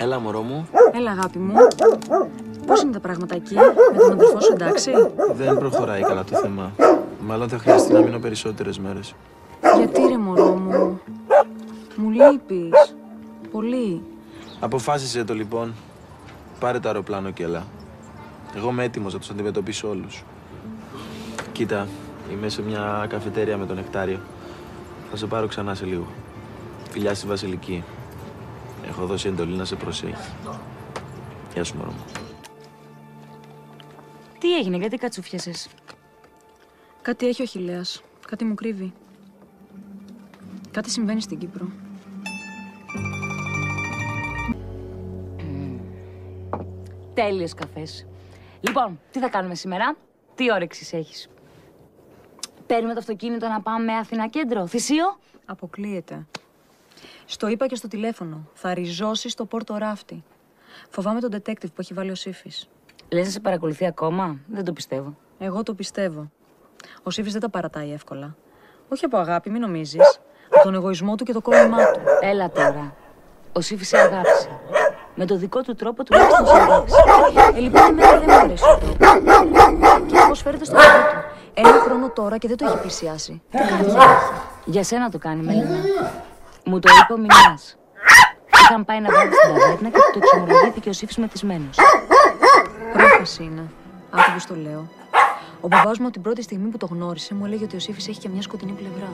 Έλα, μωρό μου. Έλα, αγάπη μου. Πώς είναι τα πράγματα εκεί, με τον αδερφό σου, εντάξει? Δεν προχωράει καλά το θέμα. Μάλλον θα χρειαστεί να μείνω περισσότερες μέρες. Γιατί ρε μωρό μου, μου λείπεις. Πολύ. Αποφάσισε το λοιπόν. Πάρε το αεροπλάνο και έλα. Εγώ είμαι έτοιμος να τους αντιμετωπίσω όλους. Κοίτα, είμαι σε μια καφετέρια με τον Νεκτάριο. Θα σε πάρω ξανά σε λίγο. Φιλιά στη Βασιλική. Έχω δώσει εντολή να σε προσέχει. Γεια σου, μωρό μου. Τι έγινε, γιατί κατσούφιασες? Κάτι έχει ο Χιλέας. Κάτι μου κρύβει. Κάτι συμβαίνει στην Κύπρο. Τέλειος καφές. Λοιπόν, τι θα κάνουμε σήμερα? Τι όρεξης έχεις? Παίρνουμε το αυτοκίνητο να πάμε Αθηνά κέντρο, Θησίο? Αποκλείεται. Στο είπα και στο τηλέφωνο. Θα ριζώσει στο Πόρτο Ράφτη. Φοβάμαι τον detective που έχει βάλει ο Σύφης. Λες να σε παρακολουθεί ακόμα? Δεν το πιστεύω. Εγώ το πιστεύω. Ο Σύφης δεν τα παρατάει εύκολα. Όχι από αγάπη, μην νομίζεις. Από τον εγωισμό του και το κόλλημά του. Έλα τώρα. Ο Σύφης σε αγάπησε. Με το δικό του τρόπο τουλάχιστον σε αγάπησε. Λοιπόν, εμένα δεν μου αρέσει ο τρόπος. Και πώς φέρεται στο παιδί του. Ένα χρόνο τώρα και δεν το έχει πλησιάσει. Τι καρδιά έχει. Για σένα το κάνει, Μελίνα. Μου το είπε ο Μινάς. Είχαν πάει να βγάλουν στην ταβέρνα και του το εξομολογήθηκε ο Σύφης μεθυσμένος. Πρόφαση είναι. Άκου πως το λέω. Ο μπαμπάς μου από την πρώτη στιγμή που το γνώρισε μου έλεγε ότι ο Σύφης έχει και μια σκοτεινή πλευρά.